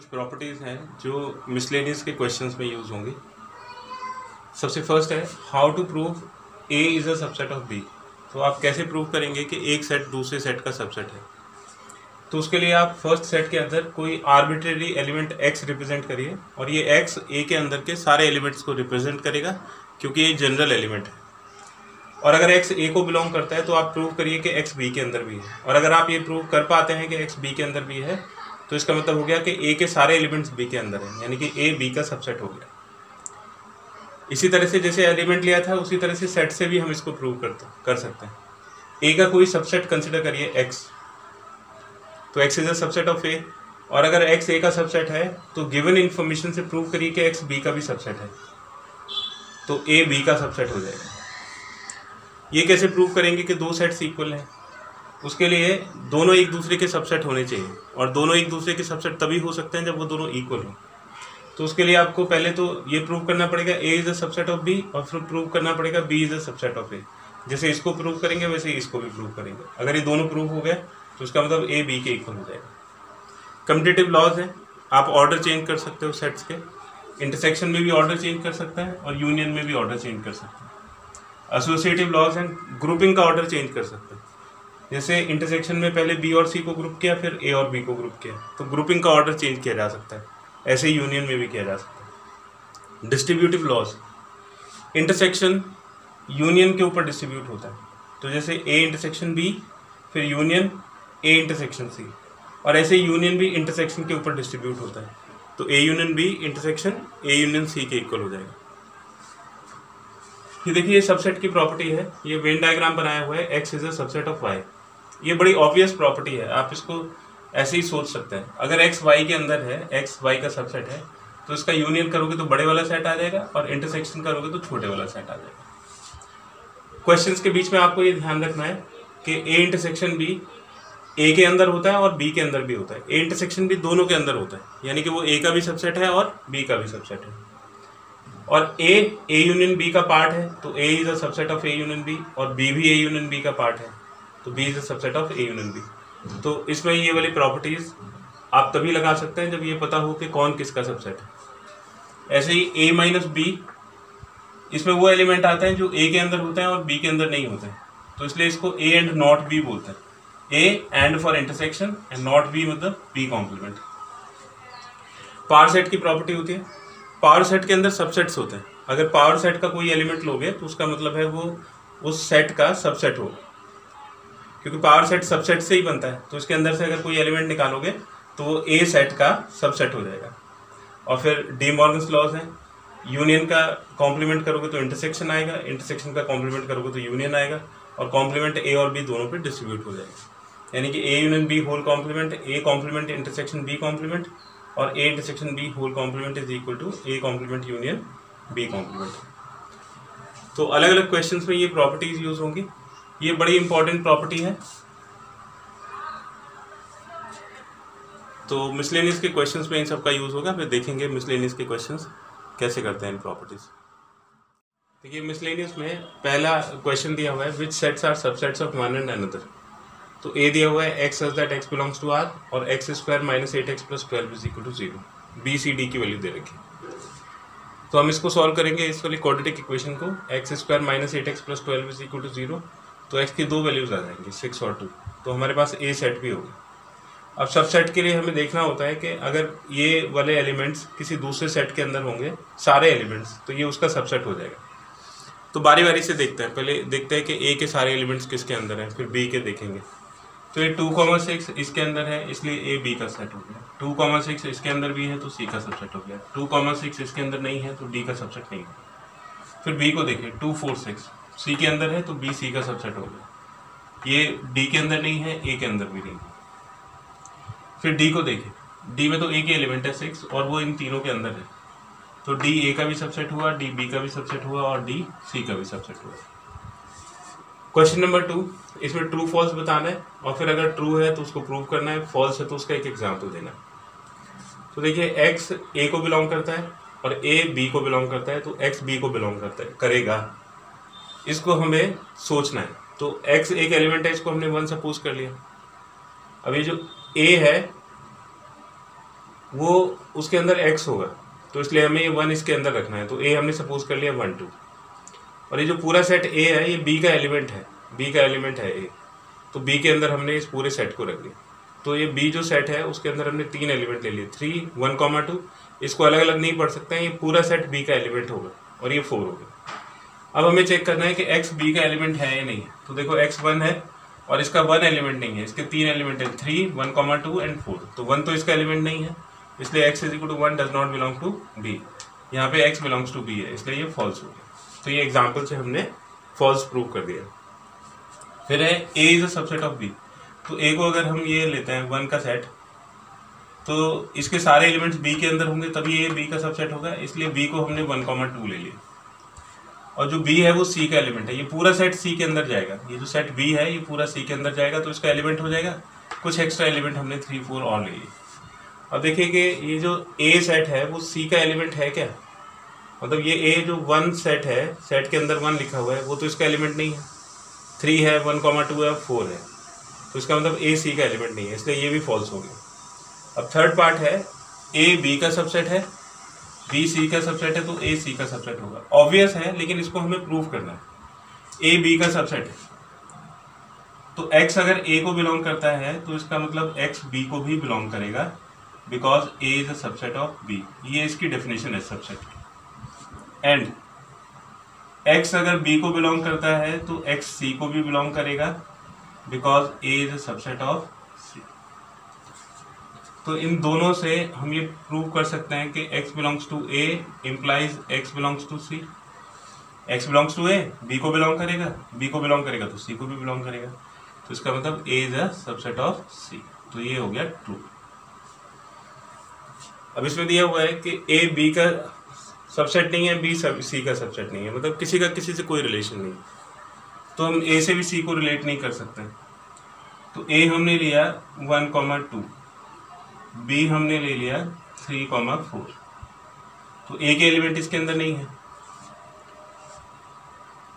कुछ प्रॉपर्टीज़ हैं जो मिसलेनियस के क्वेश्चंस में यूज़ होंगी। सबसे फर्स्ट है how to prove A is a subset of B. तो आप कैसे प्रूव करेंगे कि एक सेट दूसरे सेट का सबसेट है। तो उसके लिए आप फर्स्ट सेट के अंदर कोई आर्बिट्रेरी एलिमेंट एक्स रिप्रेजेंट करिए और ये एक्स ए के अंदर के सारे एलिमेंट्स को रिप्रेजेंट करेगा क्योंकि ये जनरल एलिमेंट है। और अगर एक्स ए को बिलोंग करता है तो आप प्रूव करिए कि एक्स बी के अंदर भी है। और अगर आप ये प्रूव कर पाते हैं कि एक्स बी के अंदर भी है तो इसका मतलब हो गया कि ए के सारे एलिमेंट्स बी के अंदर हैं, यानी कि ए बी का सबसेट हो गया। इसी तरह से जैसे एलिमेंट लिया था उसी तरह से सेट से भी हम इसको प्रूव कर सकते हैं। ए का कोई सबसेट कंसिडर करिए एक्स, तो X is a subset of A. और अगर एक्स ए का सबसेट है तो गिवन इन्फॉर्मेशन से प्रूव करिए कि एक्स बी का भी सबसेट है, तो ए बी का सबसेट हो जाएगा। ये कैसे प्रूव करेंगे कि दो सेट्स इक्वल हैं? उसके लिए दोनों एक दूसरे के सबसेट होने चाहिए और दोनों एक दूसरे के सबसेट तभी हो सकते हैं जब वो दोनों इक्वल हो। तो उसके लिए आपको पहले तो ये प्रूव करना पड़ेगा A is a subset of B और फिर प्रूव करना पड़ेगा B is a subset of A. जैसे इसको प्रूव करेंगे वैसे इसको भी प्रूव करेंगे। अगर ये दोनों प्रूव हो गया तो उसका मतलब ए बी के इक्वल हो जाएगा। कम्पिटिटिव लॉज है, आप ऑर्डर चेंज कर सकते हो सेट्स के, इंटरसेक्शन में भी ऑर्डर चेंज कर सकते हैं और यूनियन में भी ऑर्डर चेंज कर सकते हैं। एसोसिएटिव लॉज हैं, ग्रुपिंग का ऑर्डर चेंज कर सकते हैं। जैसे इंटरसेक्शन में पहले बी और सी को ग्रुप किया फिर ए और बी को ग्रुप किया, तो ग्रुपिंग का ऑर्डर चेंज किया जा सकता है। ऐसे ही यूनियन में भी किया जा सकता है। डिस्ट्रीब्यूटिव लॉज, इंटरसेक्शन यूनियन के ऊपर डिस्ट्रीब्यूट होता है, तो जैसे ए इंटरसेक्शन बी फिर यूनियन ए इंटरसेक्शन सी, और ऐसे यूनियन भी इंटरसेक्शन के ऊपर डिस्ट्रीब्यूट होता है, तो A union B intersection A union C के इक्वल हो जाएगा। ये देखिए ये सबसेट की प्रॉपर्टी है, ये वेन डायग्राम बनाया हुआ है, x is a subset of Y. ये बड़ी ऑब्वियस प्रॉपर्टी है, आप इसको ऐसे ही सोच सकते हैं। अगर एक्स वाई के अंदर है, एक्स वाई का सबसेट है, तो इसका यूनियन करोगे तो बड़े वाला सेट आ जाएगा और इंटरसेक्शन करोगे तो छोटे वाला सेट आ जाएगा। क्वेश्चंस के बीच में आपको ये ध्यान रखना है कि ए इंटरसेक्शन भी ए के अंदर होता है और बी के अंदर भी होता है। ए इंटरसेक्शन भी दोनों के अंदर होता है, यानी कि वो ए का भी सबसेट है और बी का भी सबसेट है। और ए यूनियन बी का पार्ट है, तो A is a subset of A union B, और बी भी ए यूनियन बी का पार्ट है, तो B is a subset of A union B. तो इसमें ये वाली प्रॉपर्टीज आप तभी लगा सकते हैं जब ये पता हो कि कौन किसका सबसेट है। ऐसे ही ए माइनस बी, इसमें वो एलिमेंट आते हैं जो ए के अंदर होते हैं और बी के अंदर नहीं होते हैं, तो इसलिए इसको ए एंड नॉट बी बोलते हैं। ए and for intersection and not B मतलब बी कॉम्प्लीमेंट। पावर सेट की प्रॉपर्टी होती है, पावर सेट के अंदर सबसेट्स होते हैं। अगर पावर सेट का कोई एलिमेंट लोगे तो उसका मतलब है वो उस सेट का सबसेट होगा, क्योंकि पावर सेट सबसेट से ही बनता है। तो इसके अंदर से अगर कोई एलिमेंट निकालोगे तो वो ए सेट का सबसेट हो जाएगा। और फिर डी मॉर्गन्स लॉज है, यूनियन का कॉम्प्लीमेंट करोगे तो इंटरसेक्शन आएगा, इंटरसेक्शन का कॉम्प्लीमेंट करोगे तो यूनियन आएगा, और कॉम्प्लीमेंट ए और बी दोनों पे डिस्ट्रीब्यूट हो जाएगा। यानी कि A union B whole complement, A complement intersection B complement, और A intersection B whole complement is equal to A complement union B complement. तो अलग अलग क्वेश्चंस में ये प्रॉपर्टीज यूज होंगी, ये बड़ी इंपॉर्टेंट प्रॉपर्टी है। तो मिसलेनियस के क्वेश्चंस में इन सब का यूज होगा, फिर देखेंगे मिसलेनियस के क्वेश्चंस कैसे करते हैं इन प्रॉपर्टीज। देखिए मिसलेनियस में पहला क्वेश्चन दिया हुआ है which sets are subsets of one and another. तो ए दिया हुआ है X such that X belongs to R और X square minus 8x plus 12 is equal to 0। B C D की वैल्यू दे रखी। तो हम इसको सॉल्व करेंगे इस वाली क्वाड्रेटिक इक्वेशन को, X square minus 8x plus 12 is equal to 0। तो एक्स की दो वैल्यूज आ जाएंगी 6 और 2, तो हमारे पास ए सेट भी होगा। अब सब सेट के लिए हमें देखना होता है कि अगर ये वाले एलिमेंट्स किसी दूसरे सेट के अंदर होंगे सारे एलिमेंट्स, तो ये उसका सबसेट हो जाएगा। तो बारी बारी से देखते हैं, पहले देखते हैं कि ए के सारे एलिमेंट्स किसके अंदर हैं, फिर बी के देखेंगे। तो ये 2,6 इसके अंदर है, इसलिए ए बी का सेट हो गया। 2,6 इसके अंदर भी है तो सी का सबसेट हो गया। 2,6 इसके अंदर नहीं है तो डी का सबसेट नहीं है। फिर बी को देखें, 2, 4, 6 सी के अंदर है तो बी सी का सबसेट हो गया। ये डी के अंदर नहीं है, ए के अंदर भी नहीं है। फिर डी को देखें, डी में तो ए की एलिमेंट है 6 और वो इन तीनों के अंदर है, तो डी ए का भी सबसेट हुआ, डी बी का भी सबसेट हुआ और डी सी का भी सबसेट हुआ। क्वेश्चन नंबर 2, इसमें ट्रू फॉल्स बताना है और फिर अगर ट्रू है तो उसको प्रूव करना है, फॉल्स है तो उसका एक एग्जाम्पल देना है। तो देखिए एक्स ए को बिलोंग करता है और ए बी को बिलोंग करता है, तो एक्स बी को बिलोंग करेगा, इसको हमें सोचना है। तो एक्स एक एलिमेंट है, इसको हमने 1 सपोज कर लिया। अब ये जो ए है वो उसके अंदर x होगा, तो इसलिए हमें ये 1 इसके अंदर रखना है। तो a हमने सपोज कर लिया 1 2, और ये जो पूरा सेट a है ये b का एलिमेंट है, b का एलिमेंट है a, तो b के अंदर हमने इस पूरे सेट को रख दिया। तो ये b जो सेट है उसके अंदर हमने 3 एलिमेंट ले लिए, 3 1 2, इसको अलग अलग नहीं पढ़ सकते हैं, ये पूरा सेट b का एलिमेंट होगा और ये 4 होगा। अब हमें चेक करना है कि x b का एलिमेंट है या नहीं है। तो देखो x 1 है और इसका 1 एलिमेंट नहीं है, इसके 3 एलिमेंट है, 3 1 2 एंड 4, तो 1 तो इसका एलिमेंट नहीं है, इसलिए x is equal to 1 does not belong to b। यहाँ पे x बिलोंग्स टू b है, इसलिए ये फॉल्स हो गया। तो ये एग्जाम्पल से हमने फॉल्स प्रूव कर दिया। फिर है a is a subset of b। तो a को अगर हम ये लेते हैं 1 का सेट, तो इसके सारे एलिमेंट्स b के अंदर होंगे तभी ये b का सबसेट होगा, इसलिए b को हमने 1 2 ले लिया। और जो b है वो c का एलिमेंट है, ये पूरा सेट c के अंदर जाएगा, ये जो सेट b है ये पूरा c के अंदर जाएगा, तो इसका एलिमेंट हो जाएगा। कुछ एक्स्ट्रा एलिमेंट हमने 3 4 और ले लिए। अब देखिए कि ये जो a सेट है वो c का एलिमेंट है क्या, मतलब ये a जो 1 सेट है, सेट के अंदर 1 लिखा हुआ है, वो तो इसका एलिमेंट नहीं है, 3 है 1 2 है 4 है, तो इसका मतलब a c का एलिमेंट नहीं है, इसलिए ये भी फॉल्स हो गया। अब थर्ड पार्ट है a b का सबसेट है, b c का सबसेट है, तो a c का सबसेट होगा। ऑब्वियस है, लेकिन इसको हमें प्रूव करना है। a b का सबसेट है, तो x अगर a को बिलोंग करता है तो इसका मतलब x b को भी बिलोंग करेगा, because a is a subset of b। ये इसकी डेफिनेशन है सबसेट की। एंड x अगर b को बिलोंग करता है तो x c को भी बिलोंग करेगा, because a is a subset of c। तो इन दोनों से हम ये प्रूव कर सकते हैं कि x belongs to a implies x belongs to c। x belongs to a, b को बिलोंग करेगा, b को बिलोंग करेगा तो c को भी बिलोंग करेगा, तो इसका मतलब a is a subset of c। तो ये हो गया ट्रू। अब इसमें दिया हुआ है कि a b का सबसेट नहीं है, b c का सबसेट नहीं है, मतलब किसी का किसी से कोई रिलेशन नहीं, तो हम a से भी c को रिलेट नहीं कर सकते। तो a हमने लिया 1 2, b हमने ले लिया 3 4, तो a के एलिमेंट इसके अंदर नहीं है,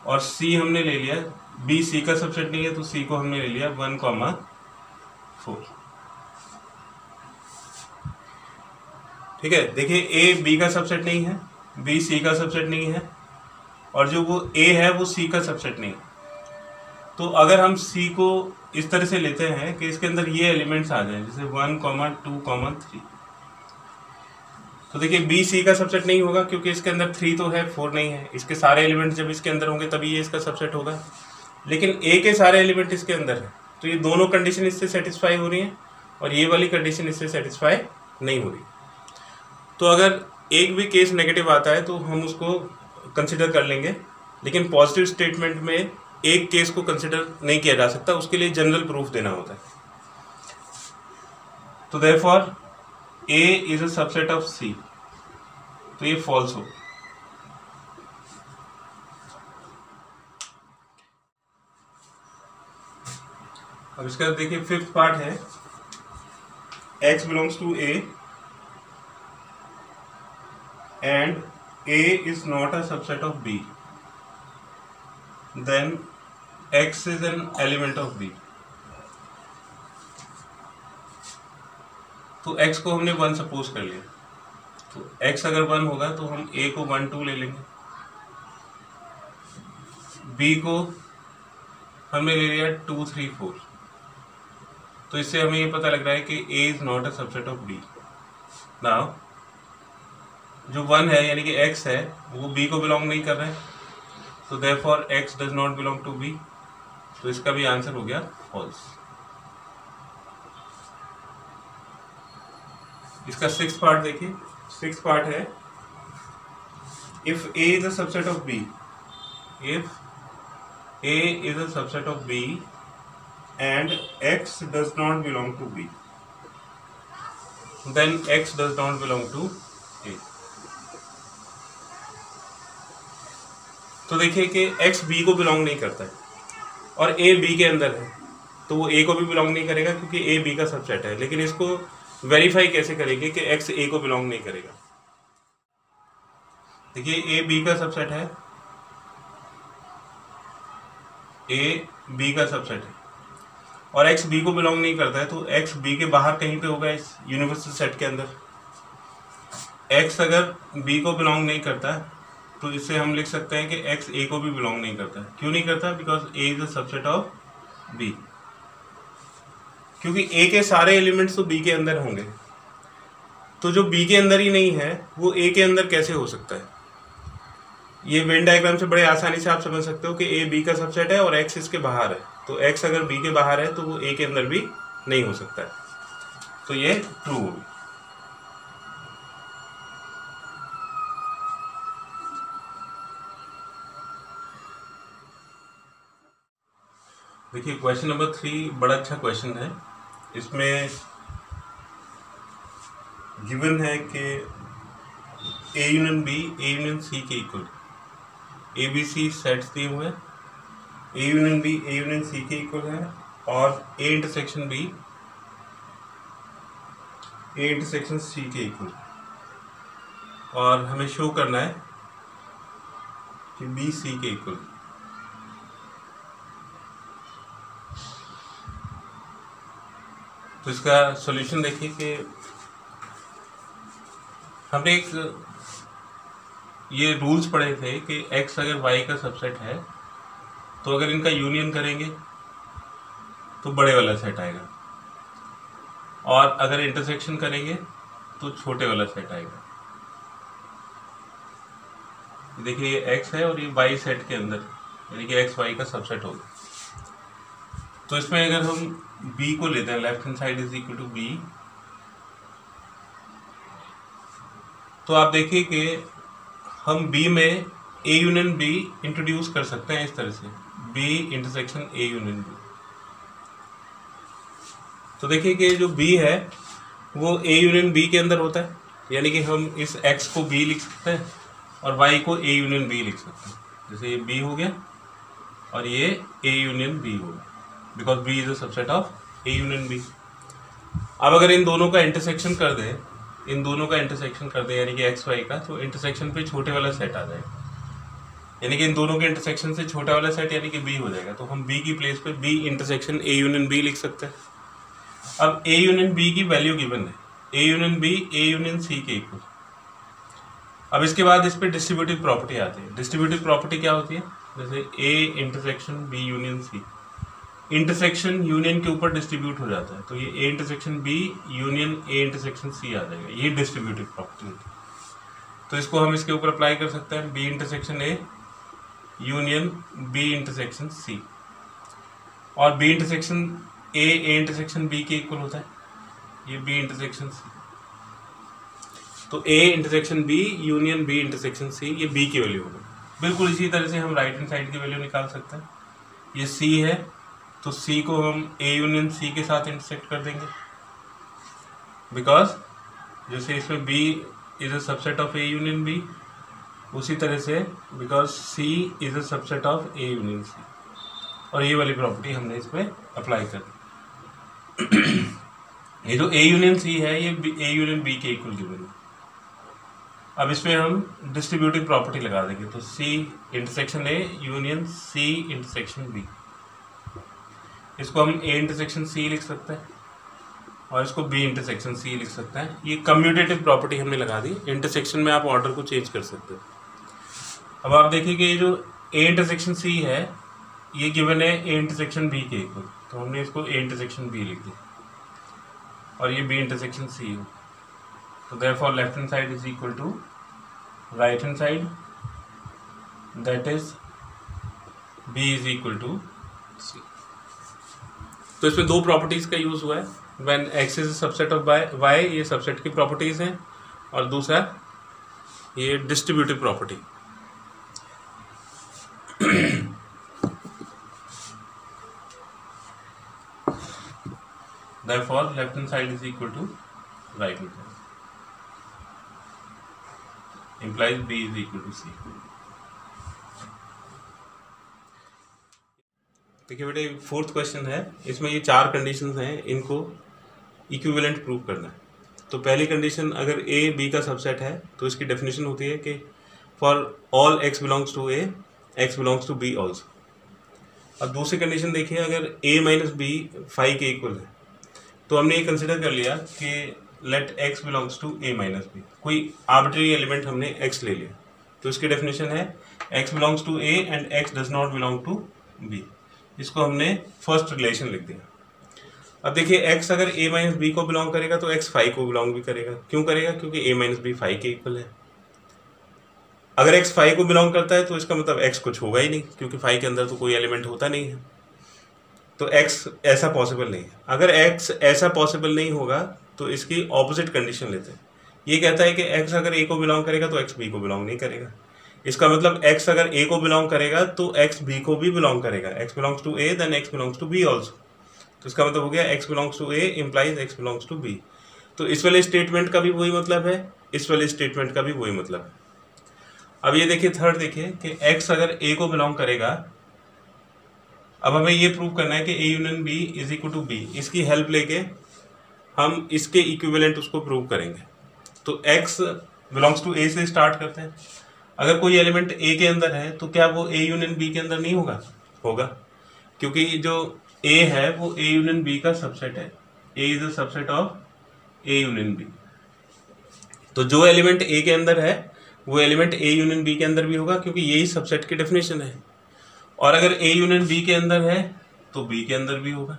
और c हमने ले लिया, b c का सबसेट नहीं है, तो c को हमने ले लिया 1 4। ठीक है, देखिए a b का सबसेट नहीं है, b c का सबसेट नहीं है, और जो वो a है वो c का सबसेट नहीं है। तो अगर हम c को इस तरह से लेते हैं कि इसके अंदर ये एलिमेंट्स आ जाए, जैसे 1 2 3, तो देखिए b c का सबसेट नहीं होगा क्योंकि इसके अंदर 3 तो है, 4 नहीं है। इसके सारे एलिमेंट्स जब इसके अंदर होंगे तभी ये इसका सबसेट होगा, लेकिन a के सारे एलिमेंट इसके अंदर है, तो ये दोनों कंडीशन इससे सेटिस्फाई हो रही हैं और ये वाली कंडीशन इससे सेटिस्फाई नहीं हो रही। तो अगर एक भी केस नेगेटिव आता है तो हम उसको कंसिडर कर लेंगे, लेकिन पॉजिटिव स्टेटमेंट में एक केस को कंसिडर नहीं किया जा सकता, उसके लिए जनरल प्रूफ देना होता है। तो therefore a is a subset of c, तो ये फॉल्स हो। अब इसका देखिए फिफ्थ पार्ट है x belongs to a and a is not a subset of b, then x is an element of b। तो x को हमने 1 सपोज कर लिया, तो x अगर 1 होगा तो हम a को 1 2 ले लेंगे, b को हमने ले लिया 2 3 4, तो इससे हमें ये पता लग रहा है कि a is not a subset of b। Now जो 1 है यानी कि x है वो b को बिलोंग नहीं कर रहा है, तो therefore x does not belong to b, तो इसका भी आंसर हो गया फॉल्स। इसका सिक्स्थ पार्ट देखिए, सिक्स्थ पार्ट है if a is a subset of b, if a is a subset of b and x does not belong to b, then x does not belong to a। तो देखिए कि x b को belong नहीं करता है और a b के अंदर है, तो वो a को भी बिलोंग नहीं करेगा क्योंकि a b का सबसेट है। लेकिन इसको वेरीफाई कैसे करेंगे कि x a को बिलोंग नहीं करेगा। देखिए a b का सबसेट है, a b का सबसेट है और x b को बिलोंग नहीं करता है, तो x b के बाहर कहीं पे होगा इस यूनिवर्सल सेट के अंदर, x अगर b को बिलोंग नहीं करता है तो इससे हम लिख सकते हैं कि x a को भी बिलोंग नहीं करता है। क्यों नहीं करता? Because a is a subset of b, क्योंकि a के सारे एलिमेंट्स तो b के अंदर होंगे, तो जो b के अंदर ही नहीं है वो a के अंदर कैसे हो सकता है? ये वेन डायग्राम से बड़े आसानी से आप समझ सकते हो कि a b का सबसेट है और x इसके बाहर है, तो x अगर b के बाहर है तो वो a के अंदर भी नहीं हो सकता है, तो ये ट्रू होगी। देखिए क्वेश्चन नंबर 3 बड़ा अच्छा क्वेश्चन है। इसमें गिवन है कि A union B A union C के equal, A B C sets दिए हुए हैं, A union B A union C के इक्वल है और A intersection B A intersection C के इक्वल, और हमें शो करना है कि बी सी के इक्वल। तो इसका सॉल्यूशन देखिए कि हमने एक ये रूल्स पढ़े थे कि x अगर y का सबसेट है तो अगर इनका यूनियन करेंगे तो बड़े वाला सेट आएगा, और अगर इंटरसेक्शन करेंगे तो छोटे वाला सेट आएगा। देखिए ये x है और ये y सेट के अंदर, यानी कि x y का सबसेट होगा। तो इसमें अगर हम b को लेते हैं, left hand side is equal to b, तो आप देखिए कि हम b में a यूनियन b इंट्रोड्यूस कर सकते हैं इस तरह से, b intersection a union b। तो देखिए कि जो b है वो a यूनियन b के अंदर होता है, यानी कि हम इस x को b लिख सकते हैं और y को a यूनियन b लिख सकते हैं। जैसे ये b हो गया और ये a यूनियन b हो गया, because b is a subset of a union b। अब अगर इन दोनों का इंटरसेक्शन कर दें, यानी कि एक्स वाई का, तो इंटरसेक्शन पे छोटे वाला सेट आ जाएगा, यानी कि इन दोनों के इंटरसेक्शन से छोटा वाला सेट यानी कि बी हो जाएगा। तो हम बी की प्लेस पे B intersection A union B लिख सकते हैं। अब ए यूनियन बी की वैल्यू गिवन है, A union B A union C के इक्वल। अब इसके बाद इस पर डिस्ट्रीब्यूटिव प्रॉपर्टी आती है। डिस्ट्रीब्यूटिव प्रॉपर्टी क्या होती है? जैसे A intersection B union C, intersection union के ऊपर डिस्ट्रीब्यूट हो जाता है, तो ये A intersection B union A intersection C आ जाएगा। ये डिस्ट्रीब्यूटिव प्रॉपर्टी होती है। तो इसको हम इसके ऊपर अप्लाई कर सकते हैं, B intersection A union B intersection C, और B intersection A intersection B के इक्वल होता है, ये बी इंटरसेक्शन सी। तो A intersection B union B intersection C, ये बी की वैल्यू होगी। बिल्कुल इसी तरह से हम राइट हैंड साइड की वैल्यू निकाल सकते हैं। ये सी है तो सी को हम ए यूनियन सी के साथ इंटरसेक्ट कर देंगे, बिकॉज जैसे इसमें B is a subset of A union B, उसी तरह से because C is a subset of A union C, और ये वाली प्रॉपर्टी हमने इसमें अप्लाई कर दी। ये जो ए यूनियन सी है ये ए यूनियन बी के इक्वल गिवन है। अब इसमें हम डिस्ट्रीब्यूटिव प्रॉपर्टी लगा देंगे, तो C intersection A union C intersection B, इसको हम ए इंटरसेक्शन सी लिख सकते हैं और इसको बी इंटरसेक्शन सी लिख सकते हैं। ये कम्यूटेटिव प्रॉपर्टी हमने लगा दी। इंटरसेक्शन में आप ऑर्डर को चेंज कर सकते हो। अब आप देखिए कि ये जो ए इंटरसेक्शन सी है ये गिवन है ए इंटरसेक्शन बी के इक्वल, तो हमने इसको ए इंटरसेक्शन बी लिख दिया, और ये बी इंटरसेक्शन सी हो। तो therefore left hand side is equal to right hand side, that is B is equal to C. तो इसमें दो प्रॉपर्टीज का यूज हुआ है। When X is subset of Y, ये सबसेट की प्रॉपर्टीज हैं, और दूसरा ये distributive property. Therefore left hand side is equal to right hand side, implies B is equal to C। देखिए बेटे फोर्थ क्वेश्चन है, इसमें ये चार कंडीशंस हैं, इनको इक्विवेलेंट प्रूव करना है। तो पहली कंडीशन, अगर A B का सबसेट है तो इसकी डेफिनेशन होती है कि for all x belongs to A, x belongs to B also. अब दूसरी कंडीशन देखिए, अगर A माइनस बी फाई के इक्वल है, तो हमने ये कंसिडर कर लिया कि let x belongs to a minus B, कोई आर्बिट्री एलिमेंट हमने x ले लिया, तो इसकी डेफिनेशन है x belongs to a and x does not belong to b। इसको हमने फर्स्ट रिलेशन लिख दिया। अब देखिए x अगर a माइनस बी को बिलोंग करेगा तो x फाई को बिलोंग भी करेगा। क्यों करेगा? क्योंकि a माइनस बी फाई के इक्वल है। अगर x फाई को बिलोंग करता है तो इसका मतलब x कुछ होगा ही नहीं, क्योंकि फाई के अंदर तो कोई एलिमेंट होता नहीं है, तो x ऐसा पॉसिबल नहीं है। अगर x ऐसा पॉसिबल नहीं होगा तो इसकी ऑपोजिट कंडीशन लेते हैं। ये कहता है कि x अगर a को बिलोंग करेगा तो x b को बिलोंग नहीं करेगा। इसका मतलब x अगर a को बिलोंग करेगा तो x b को भी बिलोंग करेगा। x belongs to a then x belongs to b also. तो इसका मतलब हो गया x belongs to a implies x belongs to b। तो इस वाले स्टेटमेंट का भी वही मतलब है, इस वाले स्टेटमेंट का भी वही मतलब है। अब ये देखिए थर्ड देखिए कि x अगर a को बिलोंग करेगा, अब हमें ये प्रूव करना है कि a union b is equal to b। इसकी हेल्प लेके हम इसके इक्विवेलेंट उसको प्रूव करेंगे। तो x बिलोंग्स टू a से स्टार्ट करते हैं। अगर कोई एलिमेंट a के अंदर है तो क्या वो a यूनियन b के अंदर नहीं होगा? होगा, क्योंकि जो a है वो a यूनियन b का सबसेट है। a is a subset of a union b। तो जो एलिमेंट a के अंदर है वो एलिमेंट a यूनियन b के अंदर भी होगा, क्योंकि यही सबसेट की डेफिनेशन है। और अगर a यूनियन b के अंदर है तो b के अंदर भी होगा,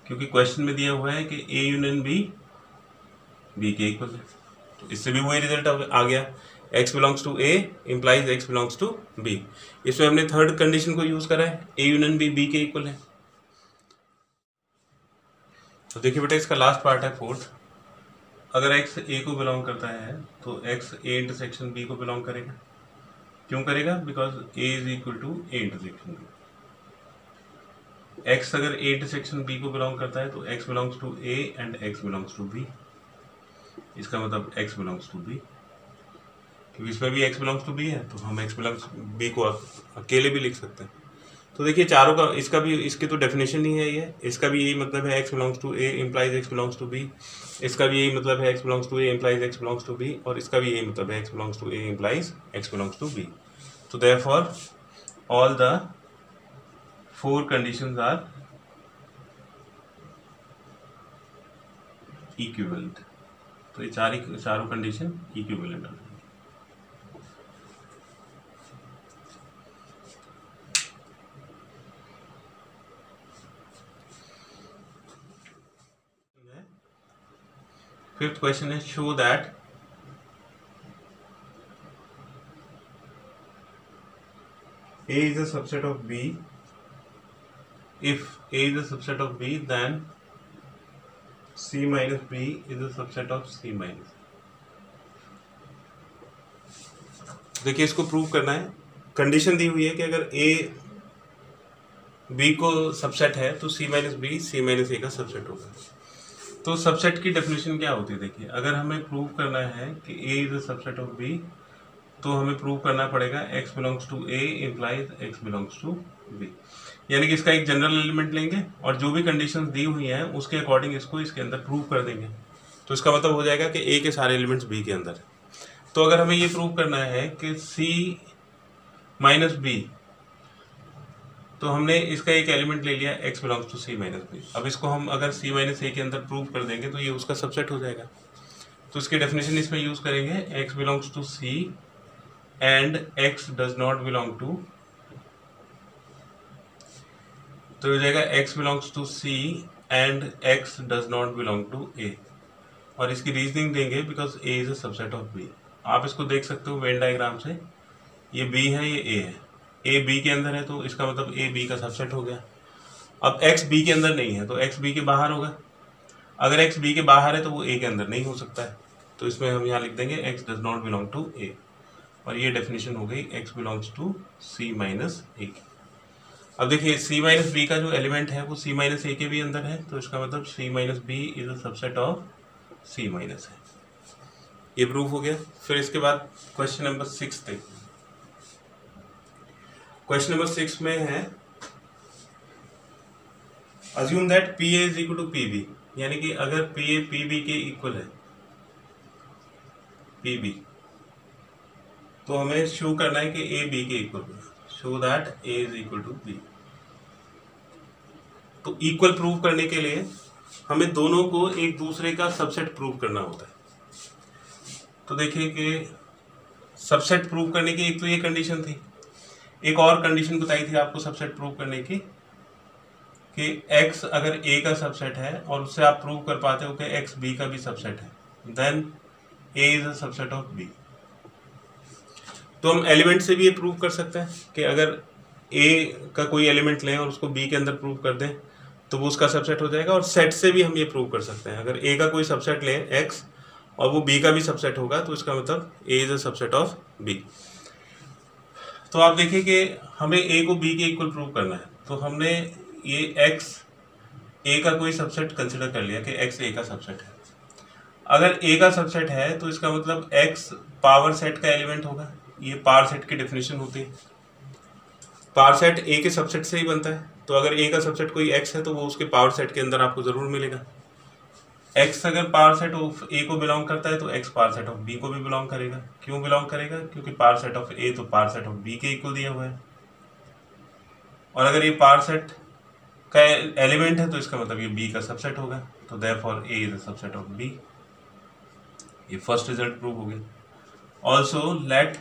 क्योंकि क्वेश्चन में दिया हुआ है कि a यूनियन b के इक्वल है। तो इससे भी वही रिजल्ट आ गया, x belongs to a implies x belongs to b। इसमें हमने थर्ड कंडीशन को यूज करा है, a यूनियन b के इक्वल है। तो देखिए बेटा इसका लास्ट पार्ट है फोर्थ। अगर x a को बिलोंग करता है तो x a इंटरसेक्शन b को बिलोंग करेगा। क्यों करेगा? Because a is equal to a intersection b। x अगर a इंटरसेक्शन b को बिलोंग करता है तो x belongs to a and x belongs to b। इसका मतलब x बिलोंग्स टू b, क्योंकि इसमें भी x बिलोंग्स टू b है तो हम x बिलोंग्स b को अकेले भी लिख सकते हैं। तो देखिए चारों का, इसका भी, इसकी तो डेफिनेशन ही है ये, इसका भी यही मतलब है x belongs to a implies x belongs to b। इसका भी यही मतलब है x belongs to a implies x belongs to b, और इसका भी यही मतलब है x belongs to a implies x belongs to b। तो therefore all the four conditions are equivalent. तो ये चारों कंडीशन इक्विवेलेंट है। फिफ्थ क्वेश्चन है show that A is a subset of B. If A is a subset of B, then C minus B is a subset of C minus। देखिए इसको prove करना है। Condition दी हुई है कि अगर A B को सबसेट है तो C minus B C minus A का सबसेट होगा। तो सबसेट की डेफिनेशन क्या होती है? देखिए अगर हमें प्रूव करना है कि A is a subset of B, तो हमें प्रूव करना पड़ेगा x belongs to a implies x belongs to b। यानी कि इसका एक जनरल एलिमेंट लेंगे और जो भी कंडीशंस दी हुई हैं उसके अकॉर्डिंग इसको इसके अंदर प्रूव कर देंगे। तो इसका मतलब हो जाएगा कि a के सारे एलिमेंट्स b के अंदर है। तो अगर हमें ये प्रूव करना है कि c माइनस b, तो हमने इसका एक एलिमेंट ले लिया x belongs to c minus b। अब इसको हम अगर c माइनस a के अंदर प्रूव कर देंगे तो ये उसका सबसेट हो जाएगा। तो इसकी डेफिनेशन इसमें यूज करेंगे, x belongs to c and x does not belong to, तो हो जाएगा x belongs to c and x does not belong to a। और इसकी रीजनिंग देंगे because a is a subset of b। आप इसको देख सकते हो वेन डायग्राम से, ये b है ये a है, a b के अंदर है तो इसका मतलब a b का सबसेट हो गया। अब x b के अंदर नहीं है तो x b के बाहर होगा। अगर x b के बाहर है तो वो a के अंदर नहीं हो सकता है, तो इसमें हम यहाँ लिख देंगे x does not belong to a। और ये डेफिनेशन हो गई x belongs to c minus a की। अब देखिए c माइनस b का जो एलिमेंट है वो c माइनस a के भी अंदर है, तो इसका मतलब c minus b is a subset of c minus है। ये प्रूफ हो गया। फिर इसके बाद क्वेश्चन नंबर 6 देखिए। क्वेश्चन नंबर 6 में है assume that pa is equal to pb, यानी कि अगर pa pb के इक्वल है pb, तो हमें शो करना है कि a b के इक्वल है। Show that a is equal to b। तो इक्वल प्रूव करने के लिए हमें दोनों को एक दूसरे का सबसेट प्रूव करना होता है। तो देखिए कि सबसेट प्रूव करने की एक तो ये कंडीशन थी, एक और कंडीशन बताई थी आपको सबसेट प्रूव करने की कि x अगर a का सबसेट है और उससे आप प्रूव कर पाते हो कि x b का भी सबसेट है, then a is a subset of b। तो हम एलिमेंट से भी ये प्रूव कर सकते हैं कि अगर a का कोई एलिमेंट लें और उसको b के अंदर प्रूव कर दें तो वो उसका सबसेट हो जाएगा। और सेट से भी हम ये प्रूव कर सकते हैं, अगर a का कोई सबसेट लें x और वो b का भी सबसेट होगा तो इसका मतलब a is a subset of b। तो आप देखिए कि हमें a को b के इक्वल प्रूव करना है, तो हमने ये x a का कोई सबसेट कंसिडर कर लिया कि x a का सबसेट है। अगर a का सबसेट है तो इसका मतलब x पावर सेट का एलिमेंट होगा। ये पावर सेट की डेफिनेशन होती है, पावर सेट a के सबसेट से ही बनता है। तो अगर a का सबसेट कोई x है तो वो उसके पावर सेट के अंदर आपको जरूर मिलेगा। x अगर पावर सेट ऑफ a को बिलोंग करता है तो x power set of b को भी बिलोंग करेगा। क्यों बिलोंग करेगा? क्योंकि पावर सेट ऑफ a तो पावर सेट ऑफ b के इक्वल दिया हुआ है, और अगर ये पावर सेट का एलिमेंट है तो इसका मतलब ये b का सबसेट होगा। तो therefore a is a subset of b। ये फर्स्ट रिजल्ट प्रूव हो गया। ऑल्सो लेट,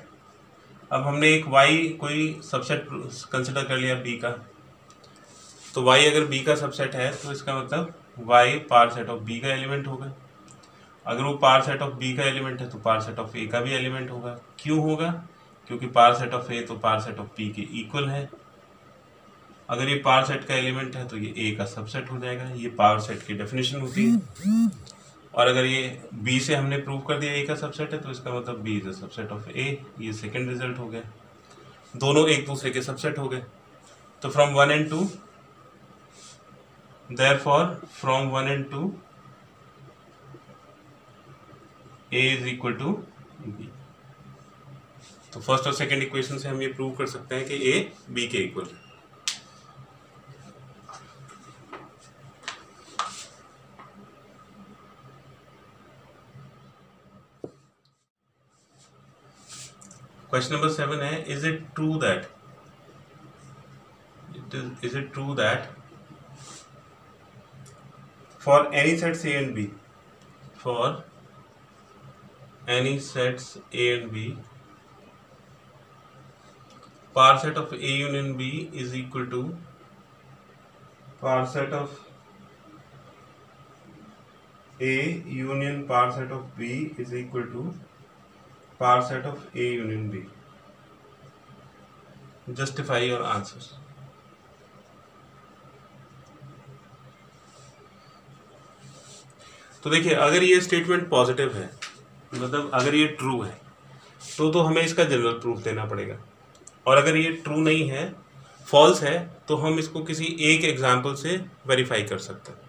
अब हमने एक y कोई सबसेट कंसिडर कर लिया b का, तो y अगर b का सबसेट है तो इसका मतलब y power set of b का एलिमेंट होगा। अगर वो पावर सेट ऑफ b का एलिमेंट है तो पावर सेट ऑफ a का भी एलिमेंट होगा। क्यों होगा? क्योंकि पावर सेट ऑफ a तो पावर सेट ऑफ b के इक्वल है। अगर ये पावर सेट का एलिमेंट है तो ये a का सबसेट हो जाएगा। ये पावर सेट की डेफिनेशन होती है। और अगर ये b से हमने प्रूव कर दिया a का सबसेट है तो इसका मतलब b is a subset of a। ये सेकंड रिजल्ट हो गया, दोनों एक दूसरे के सबसेट हो गए। तो from 1 and 2, therefore from 1 and 2 a is equal to b। तो फर्स्ट और सेकंड इक्वेशन से हम ये प्रूव कर सकते हैं कि a b के इक्वल है। क्वेश्चन नंबर 7 है, is it true that for any sets a and b, for any sets a and b, power set of a union b is equal to power set of a union power set of b is equal to power set of a union b। Justify your answer. तो देखिए, अगर ये statement positive है, मतलब अगर ये true है तो हमें इसका जनरल प्रूफ देना पड़ेगा। और अगर ये ट्रू नहीं है, फॉल्स है, तो हम इसको किसी एक एग्जाम्पल से वेरीफाई कर सकते हैं।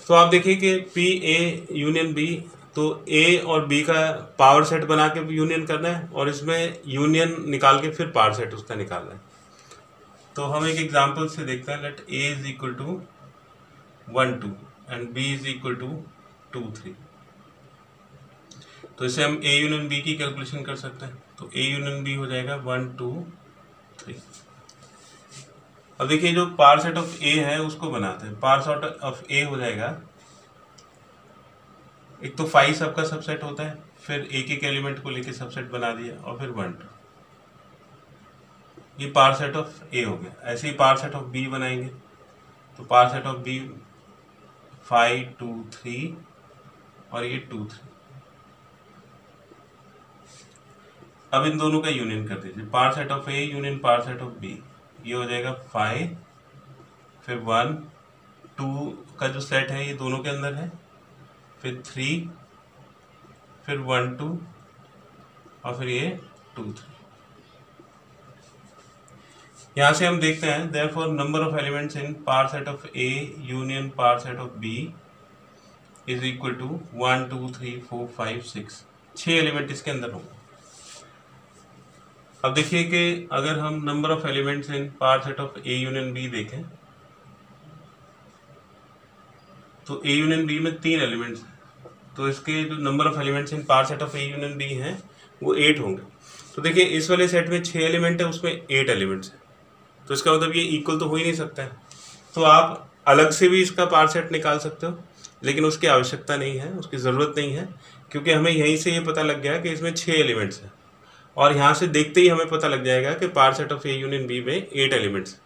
तो आप देखिए कि पी ए यूनियन बी, तो ए और बी का पावर सेट बना के यूनियन करना है और इसमें यूनियन निकाल के फिर पावर सेट उसका निकालना है। तो हम एक एग्जाम्पल से देखते हैं। Let A is equal to 1 2 and B is equal to 2 3। तो इसे हम ए यूनियन बी की कैलकुलेशन कर सकते हैं। तो ए यूनियन बी हो जाएगा 1 2 3। अब देखिए, जो पावर सेट ऑफ ए है उसको बनाते हैं। पावर सेट ऑफ ए हो जाएगा, एक तो 5 सबका सबसेट होता है, फिर एक एक एलिमेंट को लेके सबसेट बना दिया और फिर 1 2। ये पावर सेट ऑफ ए हो गया। ऐसे ही पावर सेट ऑफ बी बनाएंगे। तो पावर सेट ऑफ बी 5 2 3 और ये 2 3। अब इन दोनों का यूनियन कर दीजिए। Power set of A union power set of B, ये हो जाएगा 5 फिर 1 2 का जो सेट है ये दोनों के अंदर है, फिर 3 फिर 1 2 और फिर ये 2 3। यहाँ से हम देखते हैं, therefore number of elements in power set of A union power set of B is equal to 1 2 3 4 5 6। 6 element इसके अंदर होंगे। अब देखिए कि अगर हम number of elements in power set of A union B देखें, तो ए यूनियन बी में 3 एलिमेंट्स हैं, तो इसके जो number of elements in power set of A union B हैं वो 8 होंगे। तो देखिए, इस वाले सेट में 6 एलिमेंट है, उसमें 8 एलिमेंट्स हैं, तो इसका मतलब ये इक्वल तो हो ही नहीं सकता है। तो आप अलग से भी इसका पार सेट निकाल सकते हो, लेकिन उसकी आवश्यकता नहीं है, उसकी ज़रूरत नहीं है, क्योंकि हमें यहीं से ये पता लग गया कि इसमें 6 एलिमेंट्स हैं, और यहाँ से देखते ही हमें पता लग जाएगा कि power set of A union B में 8 एलिमेंट्स।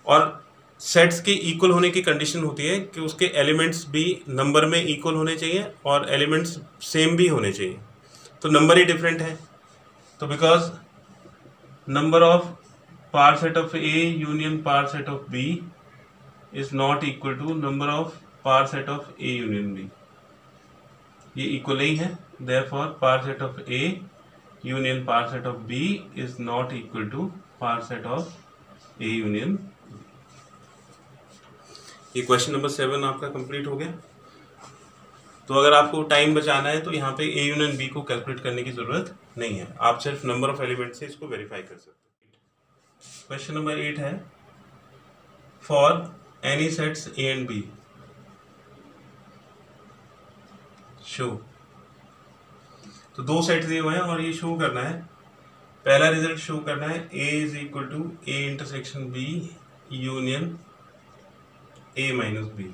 और सेट्स के इक्वल होने की कंडीशन होती है कि उसके एलिमेंट्स भी नंबर में इक्वल होने चाहिए और एलिमेंट्स सेम भी होने चाहिए। तो नंबर ही डिफरेंट है, तो because number of power set of A union power set of B is not equal to number of power set of A union B. ये इक्वल ही है, therefore power set of A union power set of B is not equal to power set of A union. ये question number 7 आपका complete हो गया। तो अगर आपको टाइम बचाना है तो यहाँ पे ए यूनियन बी को कैलकुलेट करने की जरूरत नहीं है, आप सिर्फ नंबर ऑफ एलिमेंट से इसको वेरीफाई कर सकते हैं। क्वेश्चन नंबर 8 है, for any sets A and B show. तो 2 सेट दिए हुए हैं और ये शो करना है। पहला रिजल्ट शो करना है A is equal to A intersection B union A minus B,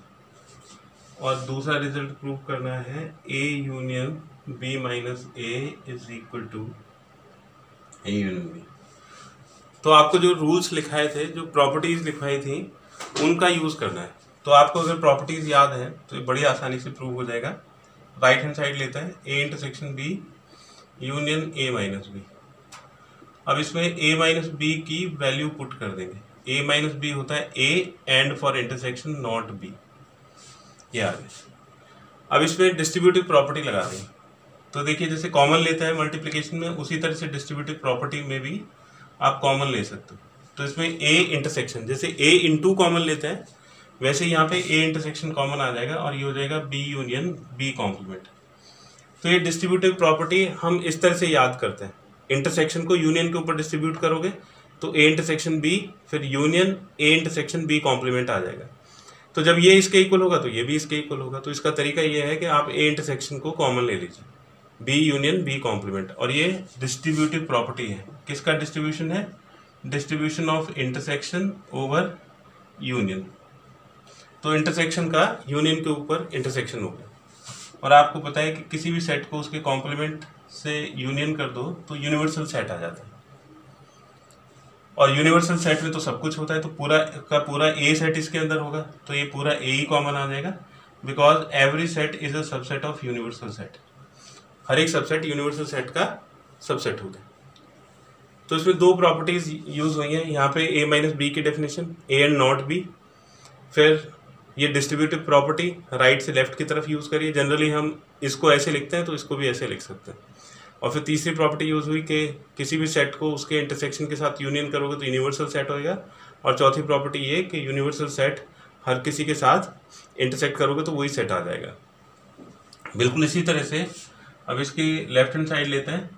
और दूसरा रिजल्ट प्रूव करना है A union B minus A is equal to A union B. तो आपको जो रूल्स लिखाए थे, जो प्रॉपर्टीज लिखवाई थी, उनका यूज करना है। तो आपको अगर प्रॉपर्टीज याद है तो ये बड़ी आसानी से प्रूव हो जाएगा। राइट हैंड साइड लेता है A intersection B union A minus B. अब इसमें ए माइनस बी की वैल्यू पुट कर देंगे। ए माइनस बी होता है A and for intersection not B, ये आ गया। अब इसमें डिस्ट्रीब्यूटिव प्रॉपर्टी लगा देंगे। तो देखिए जैसे कॉमन लेता है मल्टीप्लिकेशन में, उसी तरह से डिस्ट्रीब्यूटिव प्रॉपर्टी में भी आप कॉमन ले सकते हो। तो इसमें ए इंटरसेक्शन, जैसे ए इंटू कॉमन लेता है वैसे यहाँ पे ए इंटरसेक्शन कॉमन आ जाएगा और ये हो जाएगा बी यूनियन बी कॉम्प्लीमेंट। तो ये डिस्ट्रीब्यूटिव प्रॉपर्टी हम इस तरह से याद करते हैं, इंटरसेक्शन को यूनियन के ऊपर डिस्ट्रीब्यूट करोगे तो ए इंटरसेक्शन बी, फिर union A intersection B complement आ जाएगा। तो जब ये इसके इक्वल होगा तो ये भी इसके इक्वल होगा। तो इसका तरीका ये है कि आप ए इंटरसेक्शन को कॉमन ले लीजिए, बी यूनियन बी कॉम्प्लीमेंट, और ये डिस्ट्रीब्यूटिव प्रॉपर्टी है। किसका डिस्ट्रीब्यूशन है? Distribution of intersection over union. तो इंटरसेक्शन का यूनियन के ऊपर इंटरसेक्शन हो गया। और आपको पता है कि किसी भी सेट को उसके कॉम्प्लीमेंट से यूनियन कर दो तो यूनिवर्सल सेट आ जाता है, और यूनिवर्सल सेट में तो सब कुछ होता है। तो पूरा का पूरा ए सेट इसके अंदर होगा, तो ये पूरा ए ही कॉमन आ जाएगा, because every set is a subset of universal set. हर एक सबसेट यूनिवर्सल सेट का सबसेट होता है। तो इसमें 2 प्रॉपर्टीज यूज हुई हैं यहाँ पे, ए माइनस बी की definition, A and not B. फिर ये डिस्ट्रीब्यूटिव प्रॉपर्टी राइट से लेफ्ट की तरफ यूज करिए। जनरली हम इसको ऐसे लिखते हैं तो इसको भी ऐसे लिख सकते हैं। और फिर तीसरी प्रॉपर्टी यूज हुई कि किसी भी सेट को उसके इंटरसेक्शन के साथ यूनियन करोगे तो यूनिवर्सल सेट होएगा। और चौथी प्रॉपर्टी ये कि यूनिवर्सल सेट हर किसी के साथ इंटरसेक्ट करोगे तो वही सेट आ जाएगा। बिल्कुल इसी तरह से अब इसकी लेफ्ट हैंड साइड लेते हैं,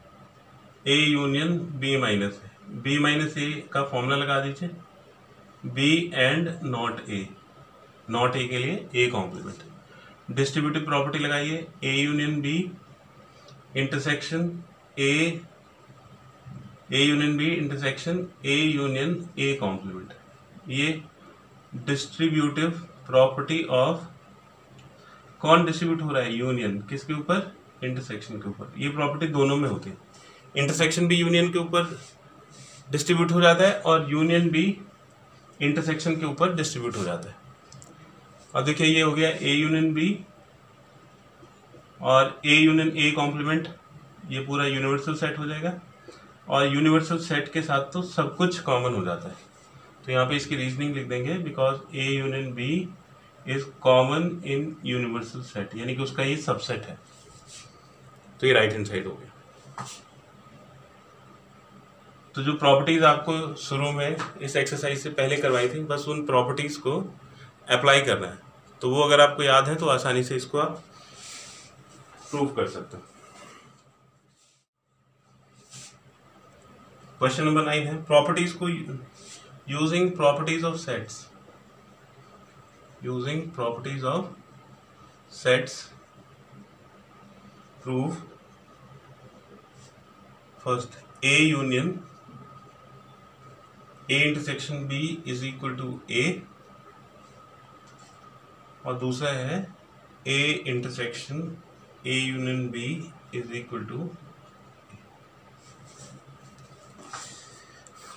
A union B minus A. B minus A का फॉर्मूला लगा दीजिए, B and not A, not A के लिए ए कॉम्प्लीमेंट। डिस्ट्रीब्यूटिव प्रॉपर्टी लगाइए, A union B intersection A union B intersection A union A complement. ये distributive property of, कौन distribute हो रहा है? यूनियन। किसके ऊपर? इंटरसेक्शन के ऊपर। ये प्रॉपर्टी दोनों में होती है, इंटरसेक्शन भी यूनियन के ऊपर डिस्ट्रीब्यूट हो जाता है और यूनियन भी इंटरसेक्शन के ऊपर डिस्ट्रीब्यूट हो जाता है। अब देखिए ये हो गया ए यूनियन बी और ए यूनियन ए कॉम्प्लीमेंट, ये पूरा यूनिवर्सल सेट हो जाएगा। और यूनिवर्सल सेट के साथ तो सब कुछ कॉमन हो जाता है। तो यहाँ पे इसकी रीजनिंग लिख देंगे, because A union B is common in universal set, यानी कि उसका ये सबसेट है। तो ये राइट हैंड साइड हो गया। तो जो प्रॉपर्टीज आपको शुरू में इस एक्सरसाइज से पहले करवाई थी, बस उन प्रॉपर्टीज को अप्लाई करना है। तो वो अगर आपको याद है तो आसानी से इसको आप प्रूव कर सकते हो। क्वेश्चन नंबर 9 है, प्रॉपर्टीज को using properties of sets, using properties of sets prove first A union A intersection B is equal to A, और दूसरा है A intersection A union B is equal to.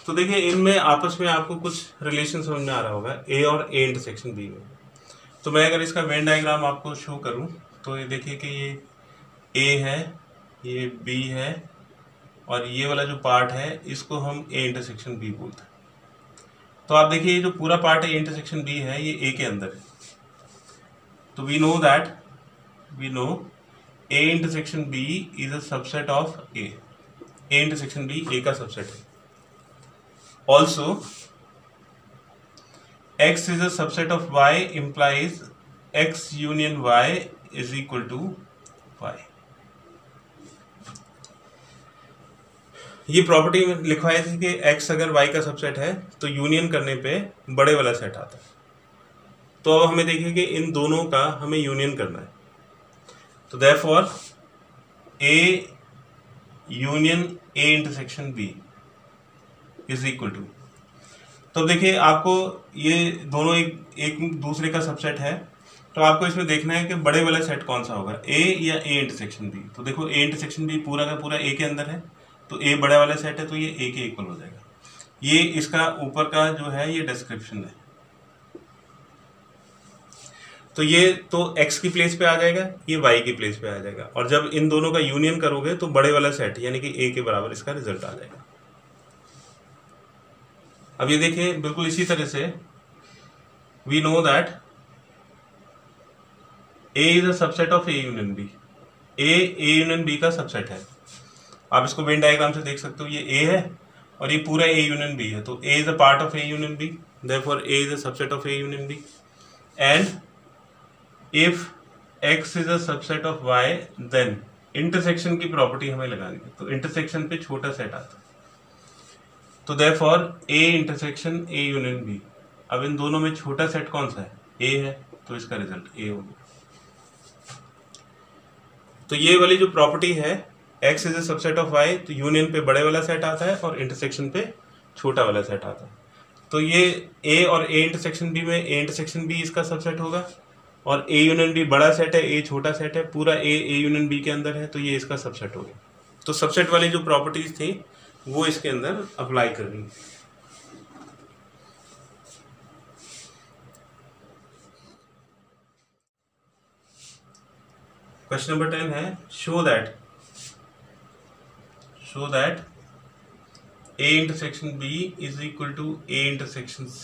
तो देखिए इनमें आपस में आपको कुछ रिलेशन समझ में आ रहा होगा ए और ए इंटरसेक्शन बी में। तो मैं अगर इसका वेन डायग्राम आपको शो करूं तो ये देखिए कि ये ए है, ये बी है, और ये वाला जो पार्ट है इसको हम ए इंटरसेक्शन बी बोलते हैं। तो आप देखिए ये जो पूरा पार्ट है ए इंटरसेक्शन बी है ये ए के अंदर है। तो we know A intersection B is a subset of A intersection B A का सबसेट है। Also x is a subset of y implies x union y is equal to y। ये property में लिखवाए थे कि x अगर y का subset है तो यूनियन करने पे बड़े वाला सेट आता है। तो अब हमें देखिए कि इन दोनों का हमें यूनियन करना है। तो therefore a union a intersection b is equal to. तो देखिए आपको ये दोनों एक दूसरे का सबसेट है, तो आपको इसमें देखना है कि बड़े वाला सेट कौन सा होगा, ए या ए इंटरसेक्शन बी। तो देखो ए इंटरसेक्शन बी पूरा का पूरा ए के अंदर है, तो ए बड़ा वाला सेट है तो ये ए के इक्वल हो जाएगा। ये इसका ऊपर का जो है ये डिस्क्रिप्शन है। तो ये तो x की प्लेस पे आ जाएगा, ये y की प्लेस पे आ जाएगा, और जब इन दोनों का यूनियन करोगे तो बड़े वाला सेट यानी कि a के बराबर इसका रिजल्ट आ जाएगा। अब ये देखिए बिल्कुल इसी तरह से we know that A is a subset of A union B. A union B का सबसेट है। आप इसको वेन डायग्राम से देख सकते हो, ये ए है और ये पूरा ए यूनियन बी है। तो A is a part of A union B, therefore A is a subset of A union B. And if X is a subset of Y then intersection की प्रॉपर्टी हमें लगानी है। तो इंटरसेक्शन पे छोटा set आता है, तो therefore A intersection A union B. अब इन दोनों में छोटा सेट कौन सा है, ए है, तो इसका रिजल्ट ए होगा। तो ये वाली जो प्रॉपर्टी है x is a subset of y, तो यूनियन पे बड़े वाला सेट आता है और इंटरसेक्शन पे छोटा वाला सेट आता है। तो ये a और a इंटरसेक्शन b में a इंटरसेक्शन b इसका सबसेट होगा, और a यूनियन b बड़ा सेट है, a छोटा सेट है, पूरा a यूनियन b के अंदर है, तो ये इसका सबसेट हो गया। तो सबसेट वाली जो प्रॉपर्टीज थी वो इसके अंदर अप्लाई करनी है। क्वेश्चन नंबर 10 है show that a intersection b is equal to a intersection c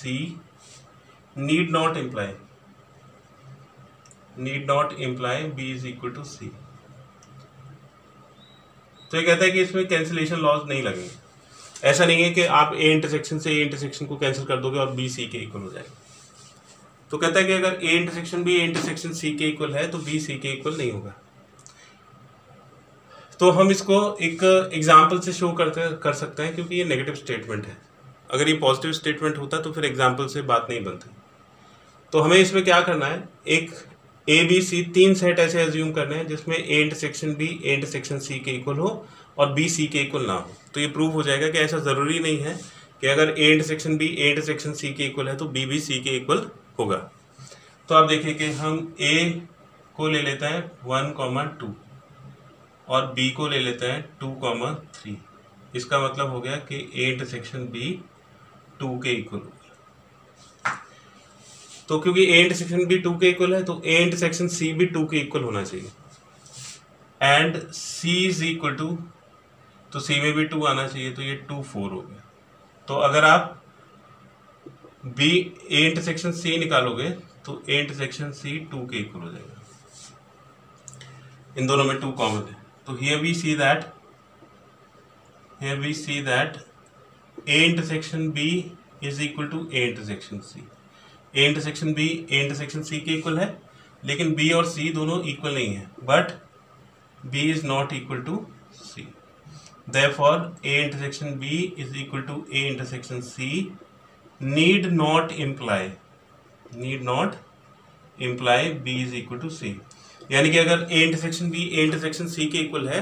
need not imply b is equal to c। तो ये कहता है कि इसमें कैंसिलेशन लॉज नहीं लगेंगे। ऐसा नहीं है कि आप ए इंटरसेक्शन से ए इंटरसेक्शन को कैंसिल कर दोगे और बी सी के इक्वल हो जाएगा। तो कहता है कि अगर A intersection B A intersection C के इक्वल है तो बी सी के इक्वल नहीं होगा। तो हम इसको एक एग्जाम्पल से शो कर सकते हैं, क्योंकि ये नेगेटिव स्टेटमेंट है। अगर ये पॉजिटिव स्टेटमेंट होता तो फिर एग्जाम्पल से बात नहीं बनती। तो हमें इसमें क्या करना है, एक ए बी सी तीन सेट ऐसे एज्यूम करने हैं जिसमें A intersection B A intersection C के इक्वल हो और बी सी के इक्वल ना हो। तो ये प्रूव हो जाएगा कि ऐसा ज़रूरी नहीं है कि अगर A intersection B A intersection C के इक्वल है तो बी भी सी के इक्वल होगा। तो आप देखिए कि हम ए को ले लेते हैं 1,2 और बी को ले लेते हैं 2,3। इसका मतलब हो गया कि ए इंटरसेक्शन बी 2 के इक्वल होगा। तो क्योंकि ए इंटरसेक्शन बी 2 के इक्वल है तो ए इंटरसेक्शन सी भी 2 के इक्वल होना चाहिए। And C is equal to, तो सी में भी 2 आना चाहिए, तो ये 2 4 हो गया। तो अगर आप बी ए इंटरसेक्शन सी निकालोगे तो ए इंटरसेक्शन सी 2 के इक्वल हो जाएगा। इन दोनों में 2 कॉमन है। तो here we see that A intersection B is equal to A intersection C. A intersection B A intersection C के इक्वल है, लेकिन बी और सी दोनों इक्वल नहीं है, but B is not equal to C. Therefore A intersection B is equal to A intersection C need not imply B is equal to C. यानी कि अगर A intersection B A intersection C के equal है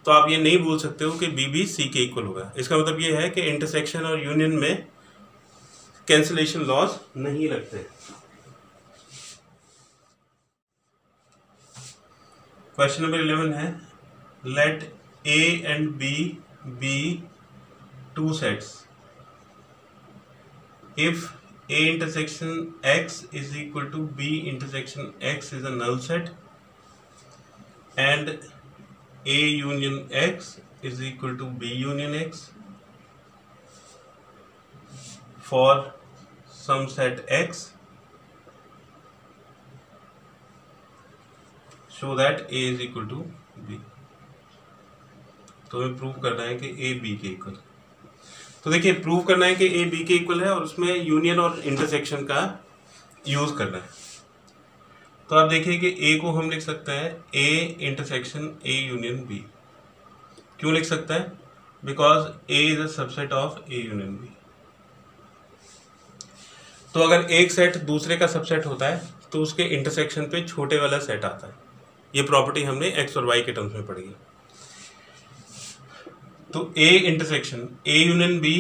तो आप ये नहीं बोल सकते हो कि बी भी सी के इक्वल होगा। इसका मतलब ये है कि इंटरसेक्शन और यूनियन में कैंसिलेशन लॉस नहीं लगते। क्वेश्चन नंबर 11 है let A and B two sets if A intersection X is equal to B intersection X is a null set and A union X is equal to B union X for some set X, show that A is equal to B. तो हमें prove करना है कि A B के equal. तो देखिए prove करना है कि ए बी के इक्वल है और उसमें यूनियन और इंटरसेक्शन का यूज करना है। तो आप देखिए कि ए को हम लिख सकते हैं A intersection A union B. क्यों लिख सकता है? Because A is a subset of A union B. तो अगर एक सेट दूसरे का सबसेट होता है तो उसके इंटरसेक्शन पे छोटे वाला सेट आता है। ये प्रॉपर्टी हमने एक्स और वाई के टर्म्स में पढ़ी है। तो A intersection A union B,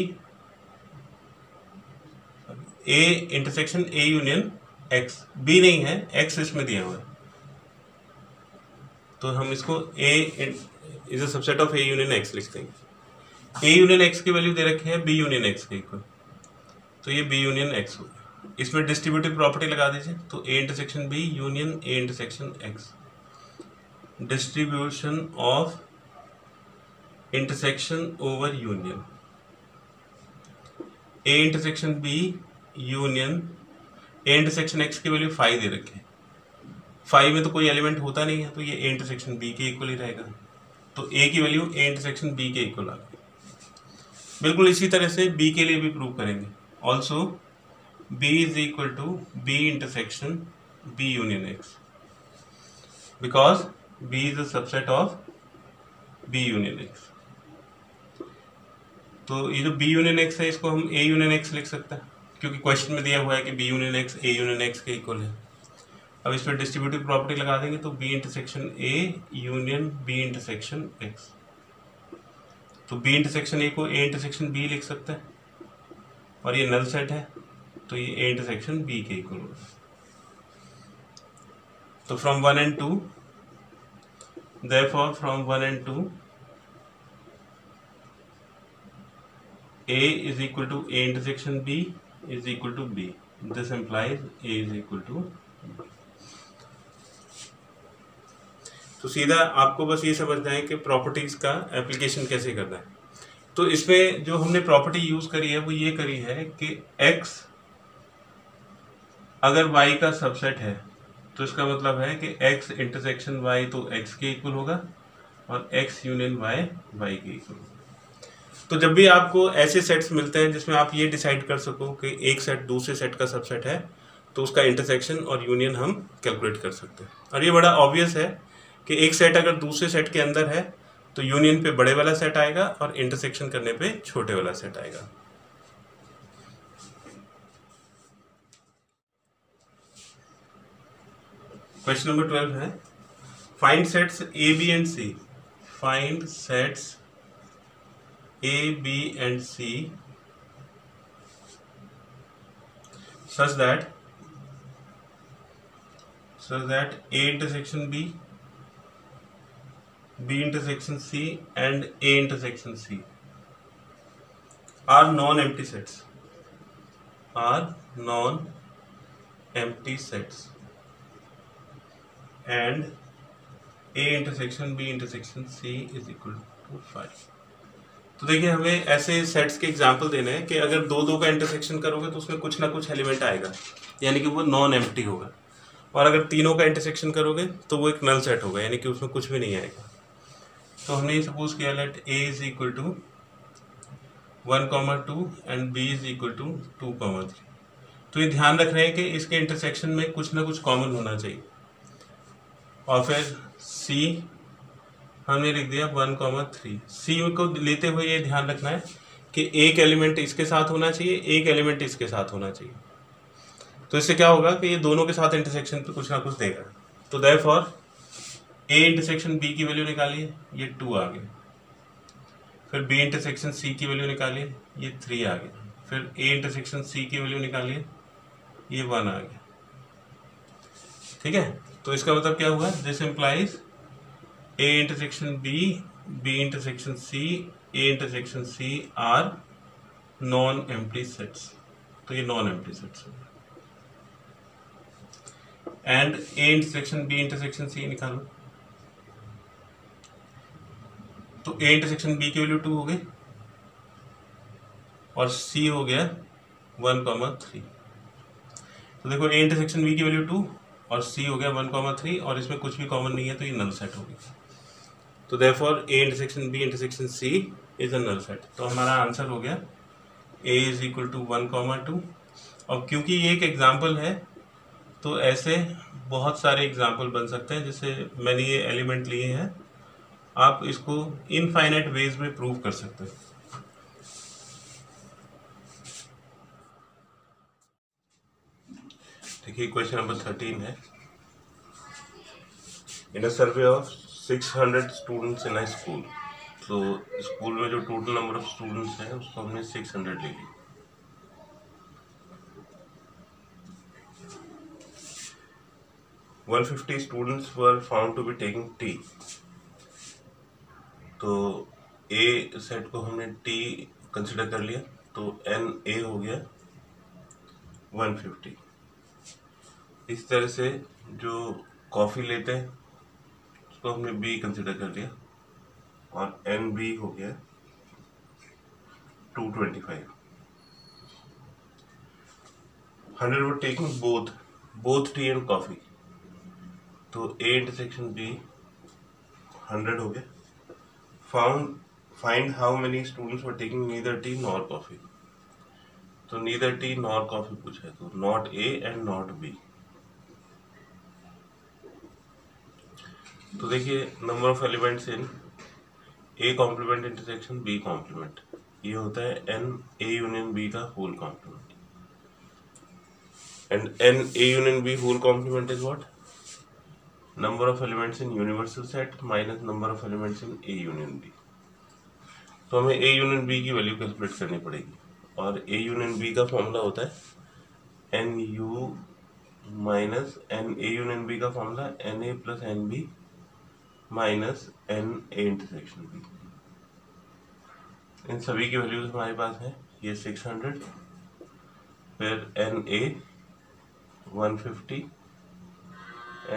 A intersection A union X, B नहीं है, एक्स इसमें दिया हुआ है, तो हम इसको A is a subset of A union X लिख देंगे। ए यूनियन एक्स की वैल्यू दे रखी है बी यूनियन एक्स के इक्वल, तो ये बी यूनियन एक्स होगा। इसमें डिस्ट्रीब्यूटिव प्रॉपर्टी लगा दीजिए, तो A intersection B union A intersection X, distribution of intersection over union, A intersection B union A intersection X की वैल्यू 5 दे रखी है। 5 में तो कोई एलिमेंट होता नहीं है, तो ये ए इंटरसेक्शन बी के इक्वल ही रहेगा। तो ए की वैल्यू ए इंटरसेक्शन बी के इक्वल आ गई। बिल्कुल इसी तरह से बी के लिए भी प्रूव करेंगे। Also B is equal to B intersection B union X, because B is a subset of B union X. तो ये जो बी यूनियन एक्स है इसको हम ए यूनियन एक्स लिख सकते हैं, क्योंकि क्वेश्चन में दिया हुआ है कि B union X A union X के इक्वल है। अब इस पर डिस्ट्रीब्यूटिव प्रॉपर्टी लगा देंगे, तो B intersection A union B intersection X, तो बी इंटरसेक्शन ए को ए इंटरसेक्शन बी लिख सकते हैं, और ये नल सेट है तो ये ए इंटरसेक्शन बी के इक्वल होगा। तो from 1 and 2, therefore from 1 and 2 A is equal to A intersection B is equal to B. This implies A is equal to B. तो सीधा आपको बस ये समझना है कि प्रॉपर्टीज का एप्लीकेशन कैसे करना है। तो इसमें जो हमने प्रॉपर्टी यूज करी है वो ये करी है कि x अगर y का सबसेट है तो इसका मतलब है कि x इंटरसेक्शन y तो x के इक्वल होगा और x यूनियन y y के इक्वल होगा। तो जब भी आपको ऐसे सेट्स मिलते हैं जिसमें आप ये डिसाइड कर सको कि एक सेट दूसरे सेट का सबसेट है, तो उसका इंटरसेक्शन और यूनियन हम कैलकुलेट कर सकते हैं। और ये बड़ा ऑब्वियस है कि एक सेट अगर दूसरे सेट के अंदर है तो यूनियन पे बड़े वाला सेट आएगा और इंटरसेक्शन करने पे छोटे वाला सेट आएगा। क्वेश्चन नंबर 12 है find sets A B and C, find sets A, B and C such that A intersection B, B intersection C and A intersection C are non-empty sets, and A intersection B intersection C is equal to 5। तो देखिए हमें ऐसे sets के example देने हैं कि अगर दो दो का इंटरसेक्शन करोगे तो उसमें कुछ ना कुछ एलिमेंट आएगा, यानी कि वो नॉन एम्प्टी होगा, और अगर तीनों का इंटरसेक्शन करोगे तो वो एक नल सेट होगा, यानी कि उसमें कुछ भी नहीं आएगा। तो हमने ये सपोज किया let A is equal to 1,2 and B is equal to 2,3। तो ये ध्यान रख रहे हैं कि इसके इंटरसेक्शन में कुछ ना कुछ कॉमन होना चाहिए। और फिर सी हमने लिख दिया 1,3। सी को लेते हुए ये ध्यान रखना है कि एक एलिमेंट इसके साथ होना चाहिए, एक एलिमेंट इसके साथ होना चाहिए। तो इससे क्या होगा कि ये दोनों के साथ इंटरसेक्शन पे कुछ ना कुछ देगा। तो देयरफॉर ए इंटरसेक्शन बी की वैल्यू निकालिए, ये 2 आ गया। फिर बी इंटरसेक्शन सी की वैल्यू निकालिए, ये 3 आ गया। फिर ए इंटरसेक्शन सी की वैल्यू निकालिए, ये 1 आ गया। ठीक है, तो इसका मतलब क्या हुआ, this implies A intersection B, B intersection C, A intersection C are non-empty sets. तो ये non-empty sets है. And A intersection B intersection C निकालो. तो A intersection B की वैल्यू 2 हो गई और C हो गया 1,3. तो देखो A इंटरसेक्शन B की वैल्यू 2 और C हो गया 1,3 और इसमें कुछ भी कॉमन नहीं है तो ये नल सेट होगी. तो therefore A intersection B intersection C is a null set. तो हमारा आंसर हो गया A इज इक्वल टू 1,2. और क्योंकि ये एक एग्जाम्पल है तो ऐसे बहुत सारे एग्जाम्पल बन सकते हैं. जैसे मैंने ये एलिमेंट लिए हैं, आप इसको इनफाइनाइट वेज में प्रूव कर सकते हैं. देखिए क्वेश्चन नंबर 13 है. In a survey of 600 students in a school. तो स्कूल में जो टोटल नंबर ऑफ स्टूडेंट्स हैं उसको हमने 600 ले ली. One 150 students were found to be taking tea. तो ए सेट को हमने टी कंसिडर कर लिया तो एन ए हो गया 150. इस तरह से जो कॉफ़ी लेते हैं उसको हमने बी कंसिडर कर लिया और एन बी हो गया 225. 100 were taking both tea and coffee. तो ए इंटरसेक्शन बी 100 हो गया. Find how many students were taking neither tea nor coffee. तो नीदर टी नॉर कॉफ़ी पूछा है तो not A and not B. तो देखिए number of elements in A complement intersection B complement, ये होता है एन ए यूनियन बी का whole complement. And n A union B whole complement is what? Number of elements in universal set minus number of elements in A union B. तो हमें A union B की value calculate करनी पड़ेगी और A union B का formula होता है N U minus N A union B का formula N A plus N B minus N A intersection B. इन सभी की वैल्यूज हमारे पास है. ये 600, फिर एन ए 150,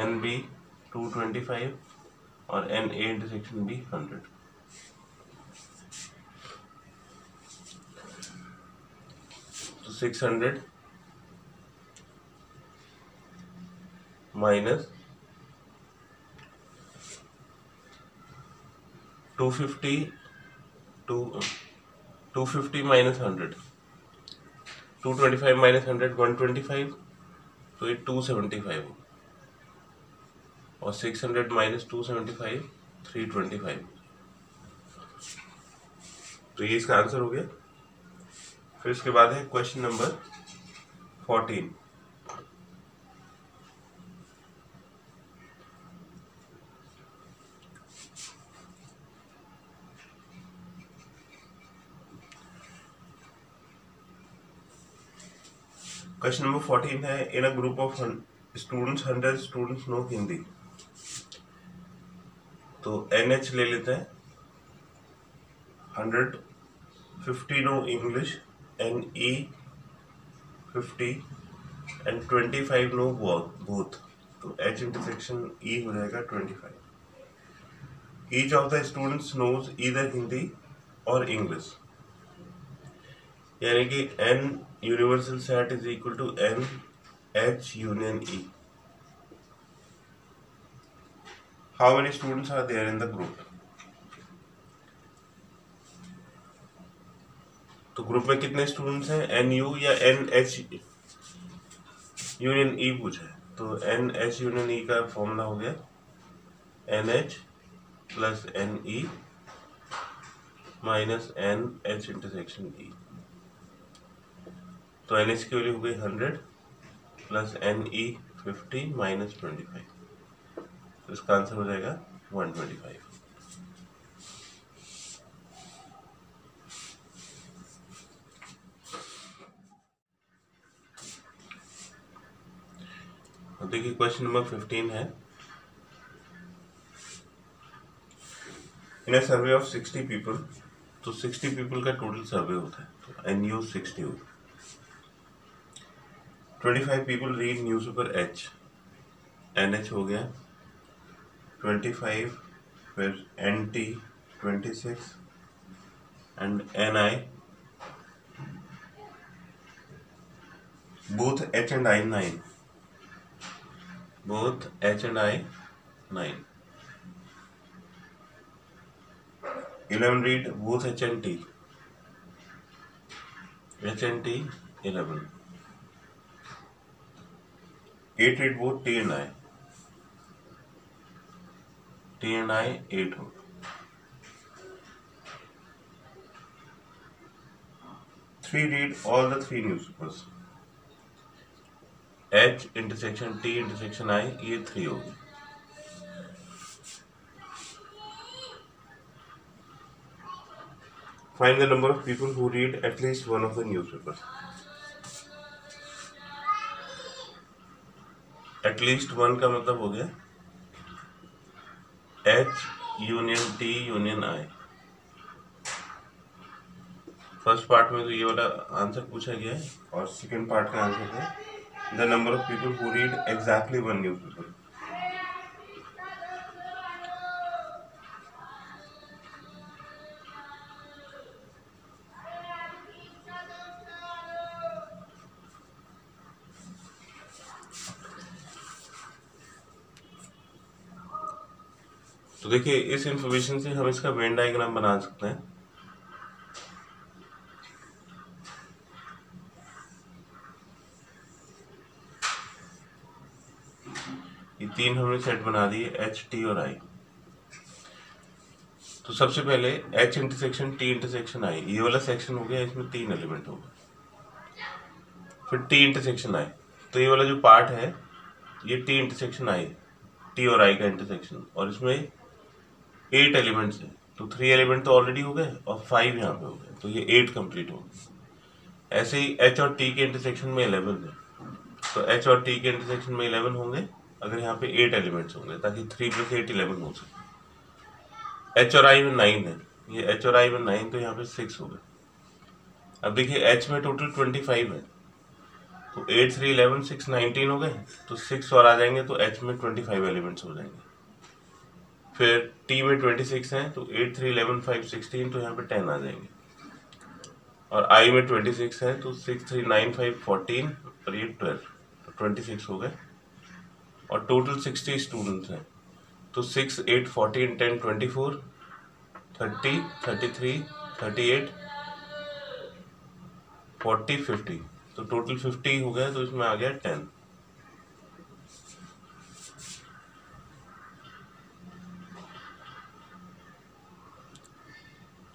एन बी 225 और एन ए इंटरसेक्शन बी 100. तो 600 माइनस 250 माइनस 100, 225 माइनस 100 125. तो ये 275 हो और 600 माइनस 275 325. तो ये इसका आंसर हो गया. फिर इसके बाद है क्वेश्चन नंबर 14. क्वेश्चन नंबर 14 है. In a group of students 100 students know Hindi. तो NH ले लेते हैं. 150 know English, NE 50 and 25 know both. तो H इंटरसेक्शन E हो जाएगा 25. Each of the students knows either Hindi और इंग्लिश. यानी कि N universal set is equal to N H union E. How many students are there in the group. तो group में कितने students हैं? NU या NH यूनियन E पूछा है. तो NH यूनियन E का फॉर्मूला हो गया NH plus NE minus NH intersection E. तो NH की वैल्यू हो गई 100 प्लस NE 50 माइनस 25. तो इसका आंसर हो जाएगा 125. देखिए क्वेश्चन नंबर 15 है. In a survey of 60 people, तो 60 पीपल का टोटल सर्वे होता है, तो एन यू 60 होगा। 25 people read newspaper H, n H हो गया 25, फिर n T 26 and n I, both H and I 9, both H and I 9. 11 read both H and T, H and T 11. 8 read both T and I, T and I 8 हो। 3 read all the 3 newspapers, H intersection T intersection I, ये 3 होगी। Find the number of people who read at least one of the newspapers. At least one का मतलब हो गया H union T union I। First part में तो ये वाला आंसर पूछा गया है, और सेकंड पार्ट का आंसर है the number of people who read exactly one newspaper. तो देखिए इस इंफॉर्मेशन से हम इसका वेन डायग्राम बना सकते हैं। ये 3 हमने सेट बना दिए एच टी और आई। तो सबसे पहले एच इंटरसेक्शन टी इंटरसेक्शन आई, ये वाला सेक्शन हो गया, इसमें 3 एलिमेंट होगा। फिर टी इंटरसेक्शन आई, तो ये वाला जो पार्ट है ये टी इंटरसेक्शन आई, टी और आई का इंटरसेक्शन, और इसमें 8 एलिमेंट्स हैं। तो 3 एलिमेंट तो ऑलरेडी हो गए और 5 यहाँ पे हो गए, तो ये 8 कंप्लीट हो गए। ऐसे ही एच और टी के इंटरसेक्शन में 11 है, तो एच और टी के इंटरसेक्शन में 11 होंगे अगर यहाँ पे 8 एलिमेंट्स होंगे, ताकि 3 + 8 11 हो सके। एच और आई में 9 है, ये एच और आई में 9, तो यहाँ पे 6 हो गए। अब देखिए एच में टोटल 25 है, तो 8 3 11 6 19 हो गए, तो 6 और आ जाएंगे, तो एच में 25 एलिमेंट्स हो जाएंगे। फिर टी में 26 हैं, तो 8 3 11 5 16, तो यहाँ पे 10 आ जाएंगे। और आई में 26 है, तो 6 3 9 5 14 और ये 12, तो 26 हो गए। और टोटल 60 स्टूडेंट्स हैं, तो 6 8 14 10 24 30 33 38 40 50, तो टोटल 50 हो गया, तो इसमें आ गया 10।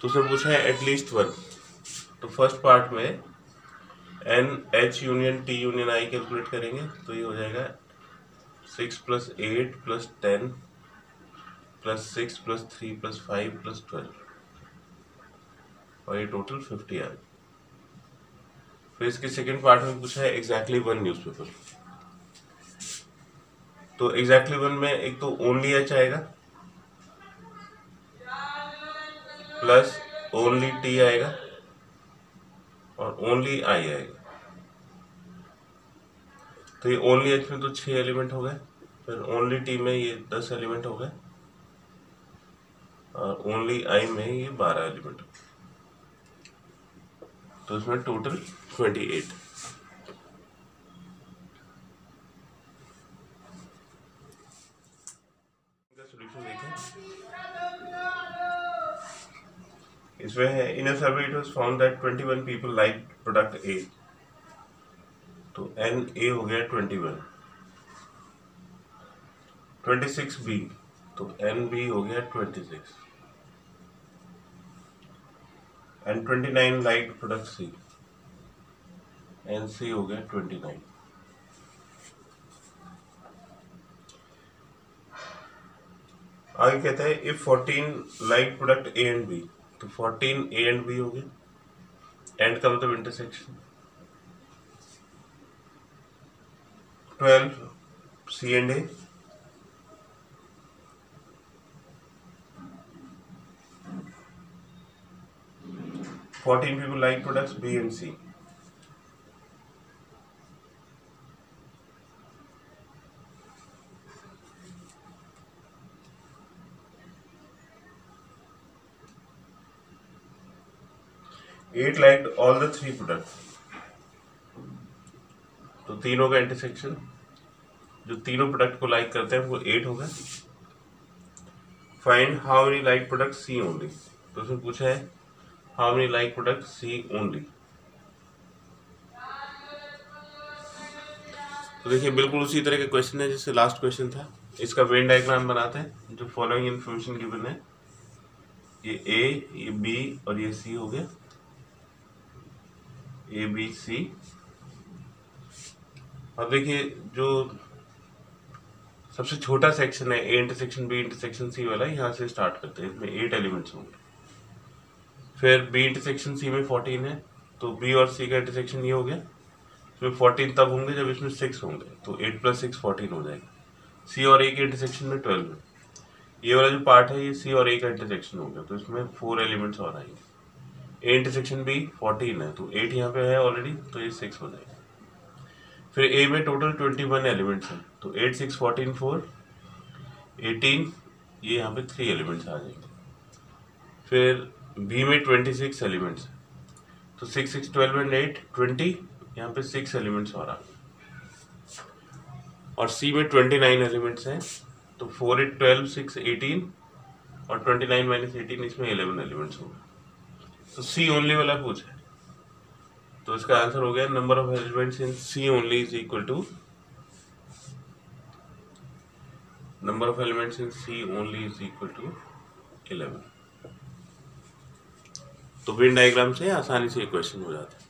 तो उसे पूछा है एटलीस्ट वन, तो फर्स्ट पार्ट में n H union T union I calculate करेंगे, तो ये हो जाएगा 6 + 8 + 10 + 6 + 3 + 5 + 12, और ये टोटल 50 आ गया। फिर इसके सेकेंड पार्ट में पूछा है एग्जैक्टली वन न्यूज़पेपर, तो एग्जैक्टली वन में एक तो ओनली एच आएगा प्लस ओनली टी आएगा और ओनली आई आएगा। तो ये ओनली एच में तो 6 एलिमेंट हो गए, फिर ओनली टी में ये 10 एलिमेंट हो गए, और ओनली आई में ये 12 एलिमेंट हो गए, तो इसमें टोटल 28। सॉल्यूशन देखें, इसमें है in a survey it was found that 21 people like product A, तो एन ए हो गया 21। 26 बी, तो एन बी हो गया 26। And 29 like product C, n C हो गया 29। आगे कहता है if 14 like product A and B, तो 14 ए एंड बी हो गए, एंड का मतलब intersection. 12 C and A, 14 people like products B and C. Eight liked all the three products. तो तीनों का इंटरसेक्शन, जो तीनों प्रोडक्ट को लाइक करते हैं वो 8 होगा. Find how many like product C only. तो उसमें पूछा है how many like product C only. तो देखिए बिल्कुल उसी तरह का क्वेश्चन है जैसे लास्ट क्वेश्चन था. इसका वेन डायग्राम बनाते हैं. जो फॉलोइंग इन्फॉर्मेशन गिवन है, ये ए, ये बी और ये सी हो गया. A B C. अब देखिए जो सबसे छोटा सेक्शन है A intersection B intersection C वाला, यहाँ से स्टार्ट करते हैं. इसमें 8 एलिमेंट्स होंगे. फिर बी इंटरसेक्शन सी में 14 है, तो बी और सी का इंटरसेक्शन ये हो गया. इसमें 14 तब होंगे जब इसमें 6 होंगे, तो 8 + 6 14 हो जाएगा. सी और ए के इंटरसेक्शन में 12 है. ये वाला जो पार्ट है ये सी और ए का इंटरसेक्शन हो गया, तो इसमें 4 एलिमेंट्स और आएंगे. ए इंटरसेक्शन बी 14 है, तो 8 यहाँ पे है ऑलरेडी, तो ये 6 हो जाएगा. फिर ए में टोटल 21 एलिमेंट्स हैं, तो 8 6 14 4 18, ये यहाँ पे 3 एलिमेंट्स आ जाएंगे. फिर बी में 26 एलिमेंट्स हैं, तो 6 6 12 एंड 8 20, यहाँ पे 6 एलिमेंट्स और आ गए. और सी में 29 एलिमेंट्स हैं, तो 4 8 12 6 18 और 29 - 18 इसमें 11 एलिमेंट्स हो गए. तो सी ओनली वाला पूछा है, तो इसका आंसर हो गया number of elements in C only is equal to number of elements in C only is equal to 11. तो वेन डायग्राम से आसानी से क्वेश्चन हो जाता है.